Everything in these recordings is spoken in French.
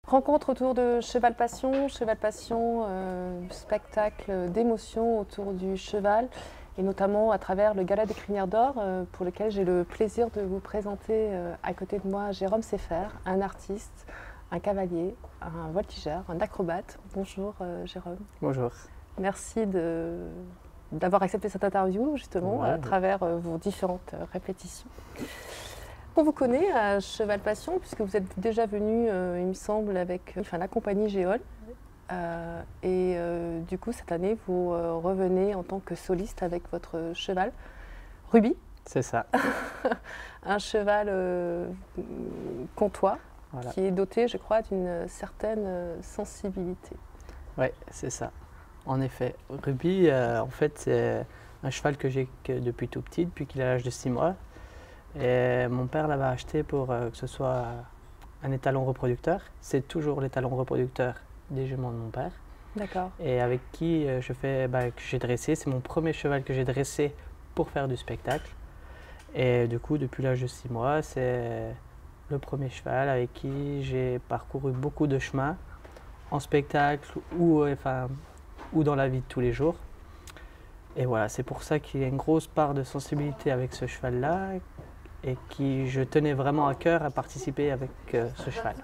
Rencontre autour de Cheval Passion, spectacle d'émotions autour du cheval et notamment à travers le Gala des Crinières d'Or pour lequel j'ai le plaisir de vous présenter à côté de moi Jérôme Seffer, un artiste, un cavalier, un voltigeur, un acrobate. Bonjour Jérôme. Bonjour. Merci d'avoir accepté cette interview justement à travers vos différentes répétitions. On vous connaît à Cheval Passion puisque vous êtes déjà venu, il me semble, avec la compagnie Géol. Du coup, cette année, vous revenez en tant que soliste avec votre cheval, Ruby. C'est ça. Un cheval comtois qui est doté, je crois, d'une certaine sensibilité. Oui, c'est ça. En effet. Ruby, en fait, c'est un cheval que j'ai depuis tout petit, depuis qu'il a l'âge de 6 mois. Et mon père l'avait acheté pour que ce soit un étalon reproducteur. C'est toujours l'étalon reproducteur des juments de mon père. D'accord. Et avec qui que j'ai dressé. C'est mon premier cheval que j'ai dressé pour faire du spectacle. Et du coup, depuis l'âge de 6 mois, c'est le premier cheval avec qui j'ai parcouru beaucoup de chemins en spectacle ou dans la vie de tous les jours. Et voilà, c'est pour ça qu'il y a une grosse part de sensibilité avec ce cheval-là et je tenais vraiment à cœur à participer avec ce cheval.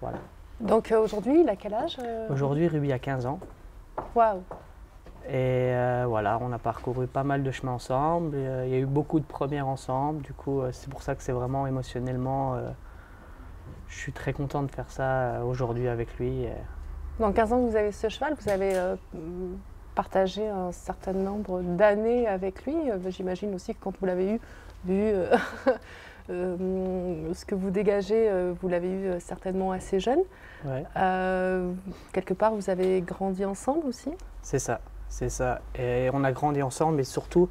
Voilà. Donc aujourd'hui, il a quel âge Aujourd'hui, Ruby a 15 ans. Waouh. Et voilà, on a parcouru pas mal de chemins ensemble. Il y a eu beaucoup de premières ensemble. Du coup, c'est pour ça que c'est vraiment émotionnellement, je suis très content de faire ça aujourd'hui avec lui. Dans 15 ans que vous avez ce cheval, vous avez partagé un certain nombre d'années avec lui. J'imagine aussi que quand vous l'avez eu, vu ce que vous dégagez, vous l'avez eu certainement assez jeune. Ouais. Quelque part, vous avez grandi ensemble aussi? C'est ça. C'est ça. Et on a grandi ensemble, mais surtout,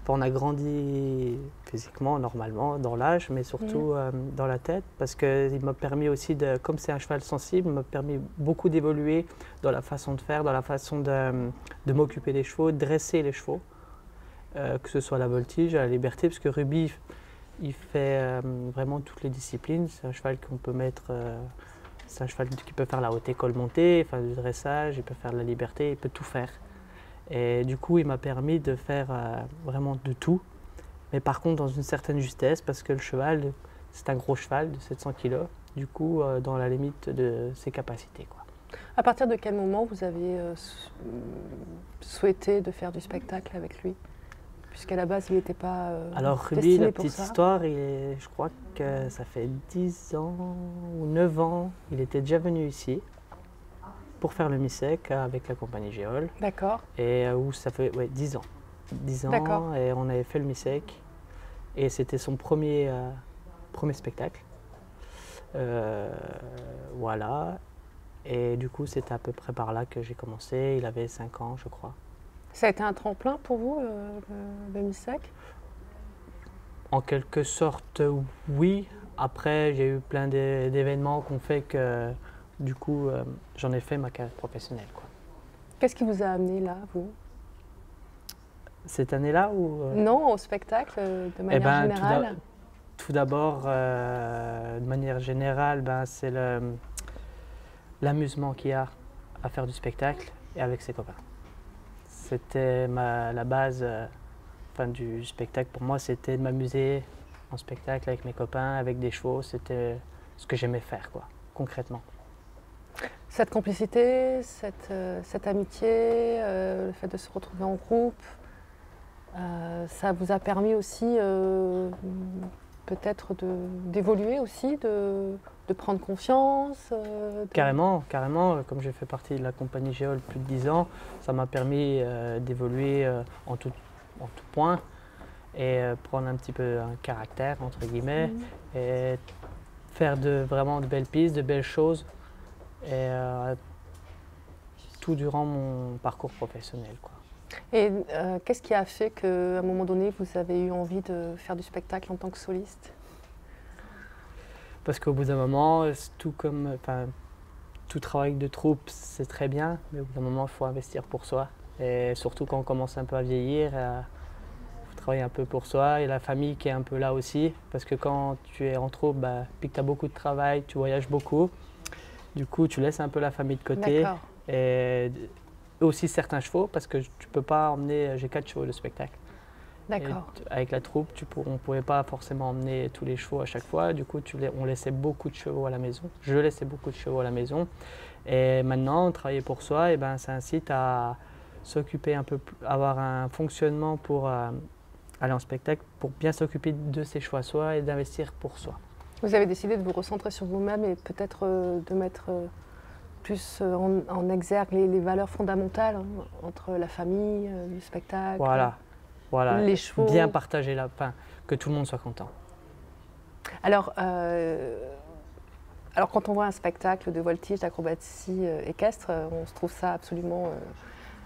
on a grandi physiquement, normalement, dans l'âge, mais surtout dans la tête, parce qu'il m'a permis aussi, comme c'est un cheval sensible, il m'a permis beaucoup d'évoluer dans la façon de faire, dans la façon de m'occuper des chevaux, de dresser les chevaux, que ce soit la voltige, la liberté, parce que Ruby, il fait vraiment toutes les disciplines. C'est un cheval qu'on peut mettre... c'est un cheval qui peut faire la haute école montée, enfin, du dressage, il peut faire de la liberté, il peut tout faire. Et du coup, il m'a permis de faire vraiment de tout, mais par contre dans une certaine justesse, parce que le cheval, c'est un gros cheval de 700 kg, du coup, dans la limite de ses capacités, quoi. À partir de quel moment vous avez souhaité de faire du spectacle avec lui? Puisqu'à la base, il n'était pas Alors Ruby, la petite histoire, je crois que ça fait 10 ans ou 9 ans, il était déjà venu ici pour faire le MISEC avec la compagnie Géol. D'accord. Et où ça fait 10 ans. 10 ans, et on avait fait le MISEC. Et c'était son premier spectacle. Voilà. Et du coup, c'était à peu près par là que j'ai commencé. Il avait 5 ans, je crois. Ça a été un tremplin pour vous, le MISEC? En quelque sorte, oui. Après, j'ai eu plein d'événements qui ont fait que, du coup, j'en ai fait ma carrière professionnelle, quoi. Qu'est-ce qui vous a amené là, vous? Cette année-là ou Non, au spectacle, de manière générale. Tout d'abord, de manière générale, c'est l'amusement qu'il y a à faire du spectacle et avec ses copains. C'était la base du spectacle. Pour moi, c'était de m'amuser en spectacle avec mes copains, avec des chevaux. C'était ce que j'aimais faire, quoi, concrètement. Cette complicité, cette amitié, le fait de se retrouver en groupe, ça vous a permis aussi peut-être d'évoluer aussi, de prendre confiance Carrément, carrément. Comme j'ai fait partie de la compagnie Géol plus de 10 ans, ça m'a permis d'évoluer en tout point et prendre un petit peu un caractère, entre guillemets, et faire vraiment de belles pistes, de belles choses. Et tout durant mon parcours professionnel, quoi. Et qu'est-ce qui a fait qu'à un moment donné, vous avez eu envie de faire du spectacle en tant que soliste? Parce qu'au bout d'un moment, tout travail de troupe, c'est très bien, mais au bout d'un moment, il faut investir pour soi. Et surtout quand on commence un peu à vieillir, il faut travailler un peu pour soi. Et la famille qui est un peu là aussi, parce que quand tu es en troupe, puis que tu as beaucoup de travail, tu voyages beaucoup. Du coup, tu laisses un peu la famille de côté. D'accord. Et aussi certains chevaux, parce que tu peux pas emmener, j'ai 4 chevaux de spectacle. D'accord. Avec la troupe, on ne pouvait pas forcément emmener tous les chevaux à chaque fois. Du coup, on laissait beaucoup de chevaux à la maison. Je laissais beaucoup de chevaux à la maison. Et maintenant, travailler pour soi, et ben, ça incite à s'occuper un peu, avoir un fonctionnement pour aller en spectacle, pour bien s'occuper de ses choix à soi et d'investir pour soi. Vous avez décidé de vous recentrer sur vous-même et peut-être de mettre plus en exergue les valeurs fondamentales, hein, entre la famille, le spectacle, Voilà, les chevaux. bien partager la fin, que tout le monde soit content. Alors, quand on voit un spectacle de voltige, d'acrobatie équestre, on se trouve ça absolument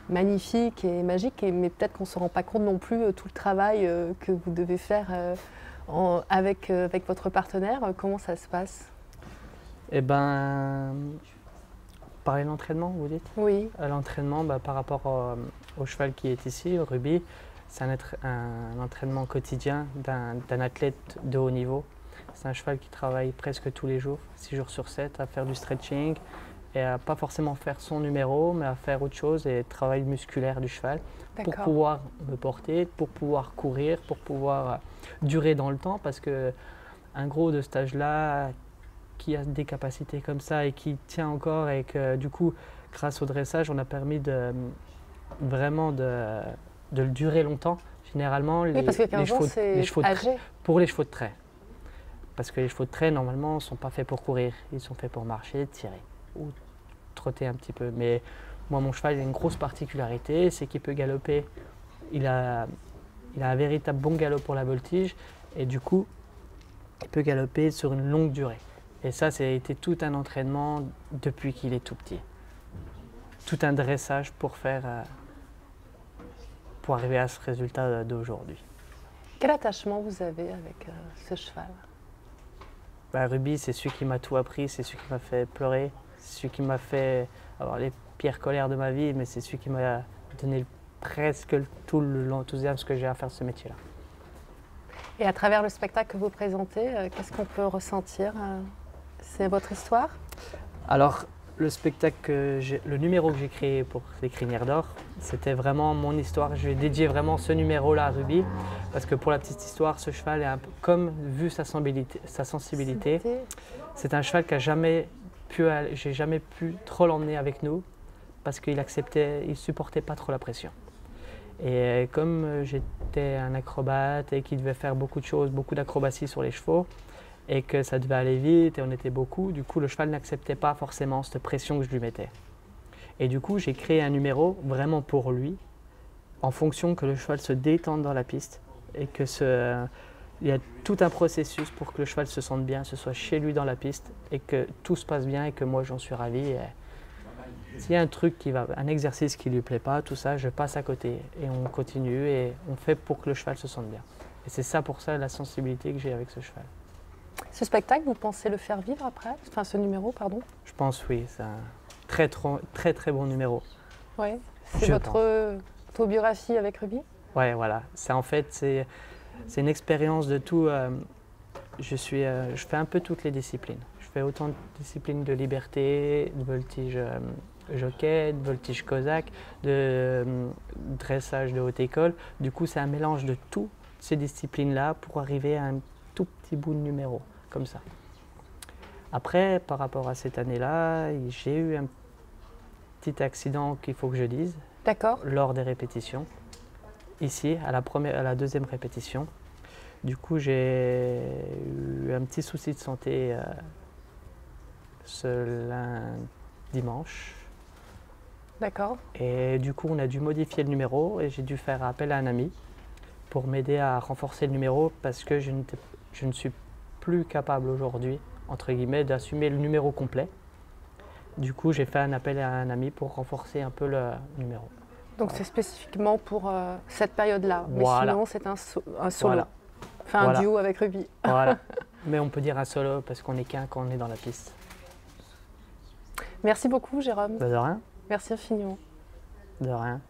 magnifique et magique, mais peut-être qu'on ne se rend pas compte non plus tout le travail que vous devez faire avec votre partenaire. Comment ça se passe? Eh ben, parler de l'entraînement, vous dites? Oui, L'entraînement, par rapport au cheval qui est ici, au Ruby, c'est un entraînement quotidien d'un athlète de haut niveau. C'est un cheval qui travaille presque tous les jours, 6 jours sur 7, à faire du stretching et à pas forcément faire son numéro, mais à faire autre chose et travail musculaire du cheval pour pouvoir me porter, pour pouvoir courir, pour pouvoir durer dans le temps, parce que un gros de cet âge-là qui a des capacités comme ça et qui tient encore, et que du coup, grâce au dressage, on a permis vraiment de le durer longtemps. Généralement, oui, parce que 15 ans, c'est âgé. Pour les chevaux de trait. Parce que les chevaux de trait, normalement, ne sont pas faits pour courir. Ils sont faits pour marcher, tirer ou trotter un petit peu. Mais moi, mon cheval, il a une grosse particularité, c'est qu'il peut galoper. Il a un véritable bon galop pour la voltige. Et du coup, il peut galoper sur une longue durée. Et ça a été tout un entraînement depuis qu'il est tout petit. Tout un dressage pour arriver à ce résultat d'aujourd'hui. Quel attachement vous avez avec ce cheval? Ruby, c'est celui qui m'a tout appris, c'est celui qui m'a fait pleurer, c'est celui qui m'a fait avoir les pires colères de ma vie, mais c'est celui qui m'a donné presque tout l'enthousiasme que j'ai à faire ce métier-là. Et à travers le spectacle que vous présentez, qu'est-ce qu'on peut ressentir? C'est votre histoire? Alors, le numéro que j'ai créé pour les Crinières d'Or, c'était vraiment mon histoire. Je vais dédier vraiment ce numéro-là à Ruby, parce que pour la petite histoire, ce cheval est un peu, comme vu sa sensibilité, c'est un cheval j'ai jamais pu trop l'emmener avec nous, parce qu'il supportait pas trop la pression. Et comme j'étais un acrobate et qu'il devait faire beaucoup de choses, beaucoup d'acrobaties sur les chevaux, et que ça devait aller vite et on était beaucoup, du coup le cheval n'acceptait pas forcément cette pression que je lui mettais. Et du coup j'ai créé un numéro vraiment pour lui, en fonction que le cheval se détende dans la piste et il y a tout un processus pour que le cheval se sente bien, ce soit chez lui dans la piste et que tout se passe bien et que moi j'en suis ravi. S'il y a un exercice qui ne lui plaît pas, tout ça, je passe à côté et on continue et on fait pour que le cheval se sente bien. Et c'est ça pour ça la sensibilité que j'ai avec ce cheval. Ce spectacle, vous pensez le faire vivre après? Enfin, ce numéro, pardon? Je pense oui, c'est un très bon numéro. Oui, c'est votre autobiographie avec Ruby? Oui, voilà. C'est une expérience de tout. Je fais un peu toutes les disciplines. Je fais autant de disciplines de liberté, de voltige jockey, de voltige cosaque, de dressage de haute école. Du coup, c'est un mélange de toutes ces disciplines-là pour arriver à un tout petit bout de numéro, comme ça. Après, par rapport à cette année-là, j'ai eu un petit accident qu'il faut que je dise. D'accord. Lors des répétitions. Ici, à la deuxième répétition. Du coup, j'ai eu un petit souci de santé dimanche. D'accord. Et du coup, on a dû modifier le numéro et j'ai dû faire appel à un ami pour m'aider à renforcer le numéro parce que je ne suis plus capable aujourd'hui, entre guillemets, d'assumer le numéro complet. Du coup, j'ai fait un appel à un ami pour renforcer un peu le numéro. Donc c'est spécifiquement pour cette période-là, mais voilà. sinon c'est un solo, voilà. Enfin un duo avec Ruby. Voilà. Mais on peut dire un solo parce qu'on n'est qu'un quand on est dans la piste. Merci beaucoup Jérôme. De rien. Merci infiniment. De rien.